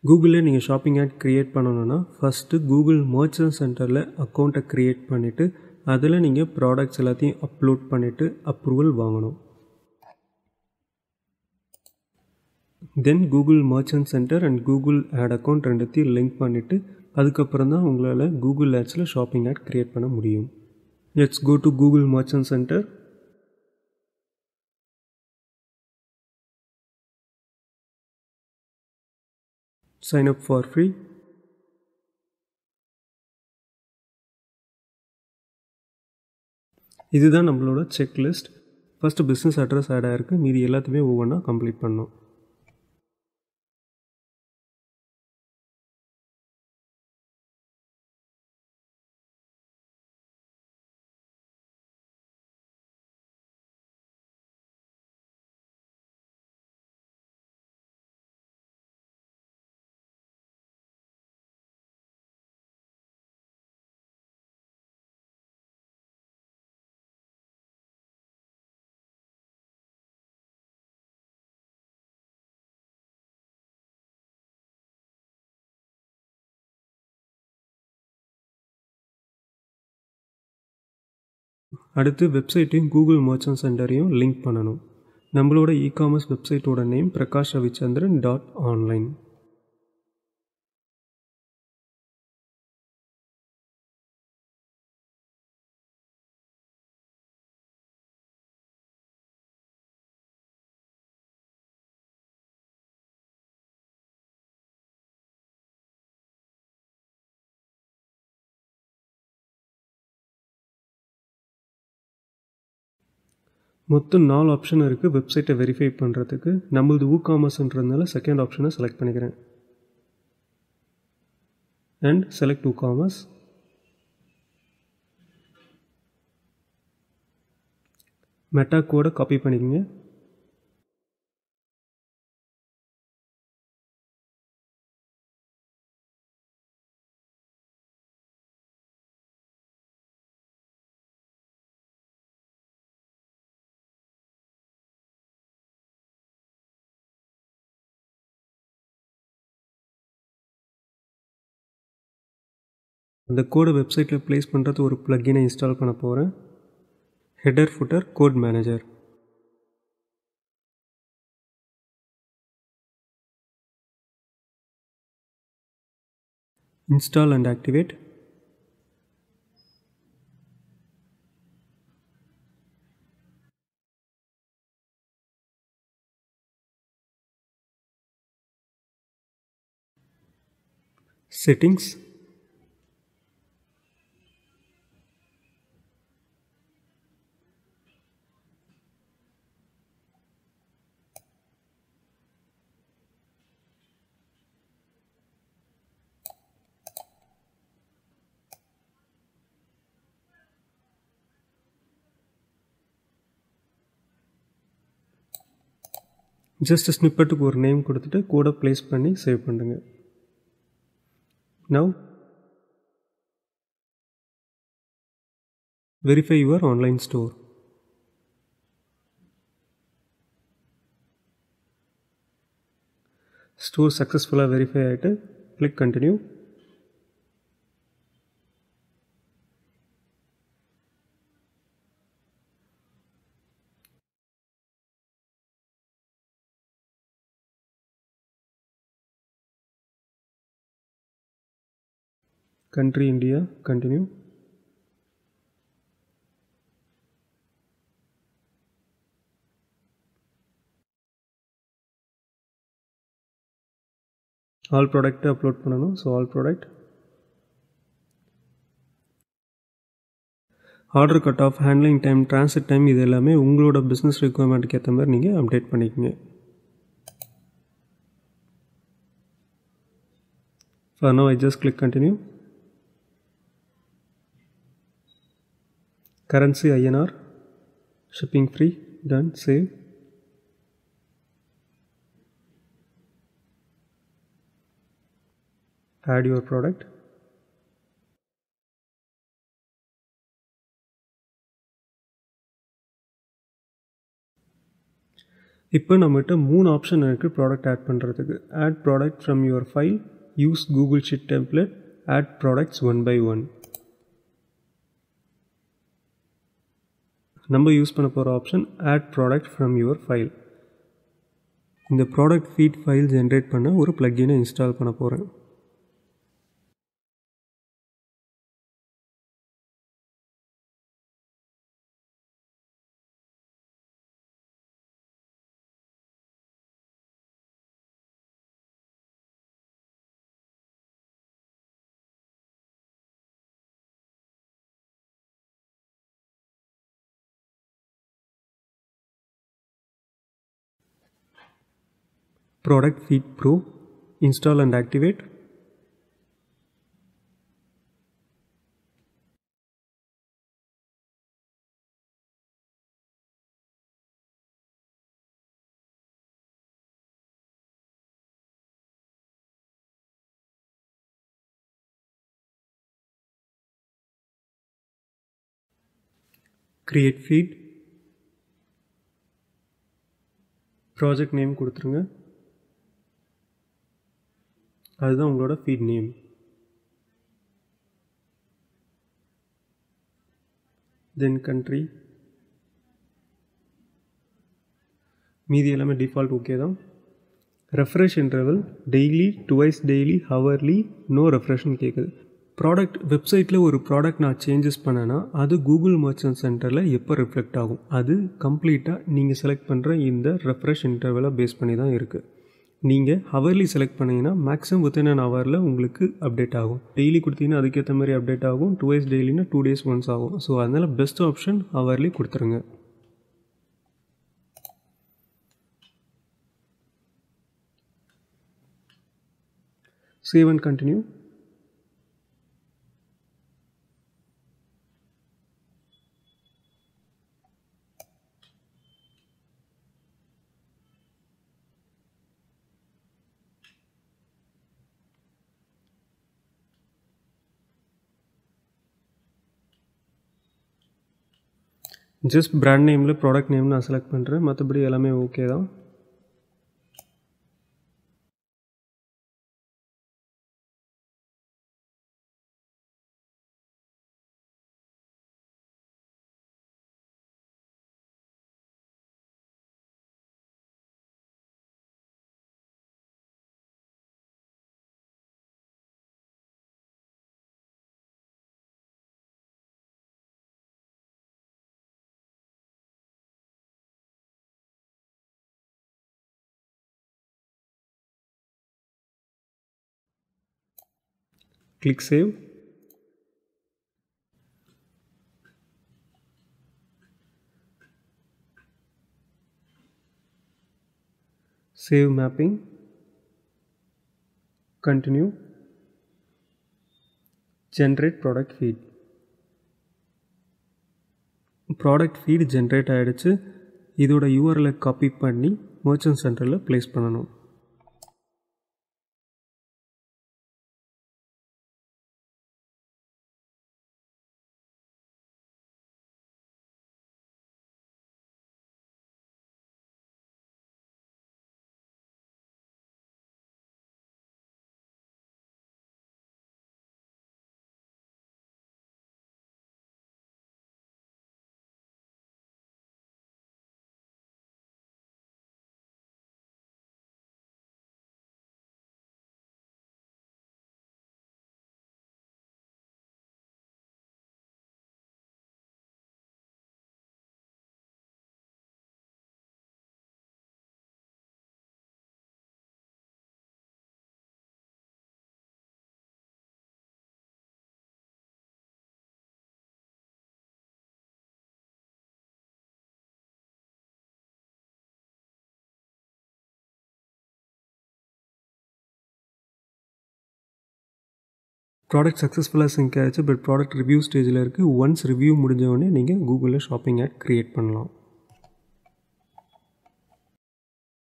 கூகுளில் நீங்கள் shopping ad create பண்ணணுன்னா ஃபஸ்ட்டு கூகுள் மர்ச்சன்ட் சென்டரில் அக்கௌண்ட்டை க்ரியேட் பண்ணிவிட்டு அதில் நீங்கள் ப்ராடக்ட்ஸ் எல்லாத்தையும் அப்லோட் பண்ணிவிட்டு அப்ரூவல் வாங்கணும். Then Google merchant center and Google ad account ரெண்டுத்தையும் லிங்க் பண்ணிவிட்டு அதுக்கப்புறம் தான் உங்களால் கூகுள் ஆட்ஸில் ஷாப்பிங் ஆட் க்ரியேட் பண்ண முடியும். Let's go to Google merchant center. Sign up for free. இதுதான் நம்மளோட checklist. First business address add ஆகிருக்கு, மீதி எல்லாத்தையுமே ஒவ்வொன்றா கம்ப்ளீட் பண்ணோம். அடுத்து வெப்சைட்டையும் கூகுள் மர்ச்சன்ட் சென்டரையும் லிங்க் பண்ணணும். நம்மளோட இ-காமர்ஸ் வெப்சைட்டோட நேம் prakashravichandran.online. மொத்தம் 4 ஆப்ஷன் இருக்குது வெப்சைட்டை வெரிஃபை பண்ணுறதுக்கு. நம்மளது WooCommerceன்றதுனால செகண்ட் ஆப்ஷனை செலக்ட் பண்ணிக்கிறேன் அண்ட் செலக்ட் WooCommerce. மெட்டா கோடை காப்பி பண்ணிக்கோங்க. அந்த கோடை வெப்சைட்டில் ப்ளேஸ் பண்ணுறது ஒரு ப்ளக்கினை இன்ஸ்டால் பண்ண போகிறேன். Header footer code manager. Install and activate. Settings. Just ஸ்னிப்பெட்டுக்கு ஒரு நேம் கொடுத்துட்டு கோடை ப்ளேஸ் பண்ணி சேவ் பண்ணுங்க. Now verify your online store. Store சக்ஸஸ்ஃபுல்லாக வெரிஃபை ஆகிட்டு click continue. Country India, continue. All product upload பண்ணணும். So all product. Order cut off, handling time, transit time இது எல்லாமே உங்களோட பிஸ்னஸ் ரெக்குவயர்மெண்ட்டுக்கு ஏற்ற மாதிரி நீங்கள் அப்டேட் பண்ணிக்கோங்க. For now I just click continue. Currency INR, shipping free, done, save. Add your product. இப்போ நம்மகிட்ட 3 ஆப்ஷன் இருக்குது ப்ராடக்ட் ஆட் பண்ணுறதுக்கு. Add product from your file, use Google sheet template, add products one by one. நம்ம use பண்ண போகிற option add product from your file. இந்த product feed file generate பண்ண ஒரு ப்ளக்கினை இன்ஸ்டால் பண்ண போகிறேன். Product Feed Pro, install and activate. Create feed. Project name கொடுத்துருங்க. அதுதான் உங்களோட feed name. Then country. மீதி எல்லாமே டிஃபால்ட் ஓகே தான். Refresh interval daily, twice daily, hourly, no ரெஃப்ரெஷ்னு கேட்குது. ப்ராடக்ட் வெப்சைட்டில் ஒரு ப்ராடக்ட் நான் சேஞ்சஸ் பண்ணேன்னா அது கூகுள் மர்ச்சன்ட் சென்டரில் எப்போ ரிஃப்ளெக்ட் ஆகும்? அது கம்ப்ளீட்டாக நீங்கள் செலக்ட் பண்ணுற இந்த ரெஃப்ரெஷ் இன்டர்வலை பேஸ் பண்ணி தான் இருக்குது. நீங்கள் ஹவர்லி செலக்ட் பண்ணிங்கன்னா மேக்ஸிமம் வித்தின் அன் ஹவரில் உங்களுக்கு அப்டேட் ஆகும். டெய்லி கொடுத்தீங்கன்னா அதுக்கேற்ற மாதிரி அப்டேட் ஆகும். டுவைஸ் டெய்லினா 2 days ஒன்ஸ் ஆகும். ஸோ அதனால் பெஸ்ட் ஆப்ஷன் ஹவர்லி கொடுத்துருங்க. Save and continue. Just brand நேமில் ப்ராடக்ட் நேம் நான் செலக்ட் பண்ணுறேன். மற்றபடி எல்லாமே ஓகே தான். Click Save. Save mapping. Continue. Generate product feed. Product feed generate ஆகிடுச்சு. இதோட URL காப்பி பண்ணி மர்ச்சன்ட் சென்டரில் ப்ளேஸ் பண்ணணும். ப்ராடக்ட் சக்ஸஸ்ஃபுல்லாக சிங்க் ஆகிடுச்சு. பட் ப்ராடக்ட் ரிவ்யூ ஸ்டேஜில் இருக்குது. ஒன்ஸ் ரிவ்யூ முடிஞ்சவொடனே நீங்கள் கூகுளில் ஷாப்பிங் ஆட் க்ரியேட் பண்ணலாம்.